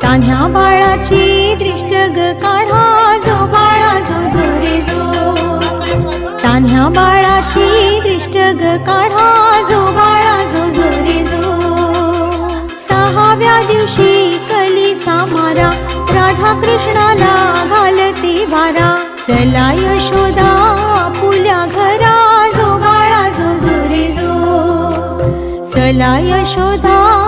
तान्ह्या बाळाची दृष्ट ग काढा जो बाळा जो जो रे जो तान्ह्या बाळाची दृष्ट ग काढा जो बाळा जो जो रे जो सहाव्या दिवशी कलीचा मारा राधा कृष्णाला घालते वारा चला यशोदा आपुल्या घरा जो बाळा जो जो रे जो चला यशोदा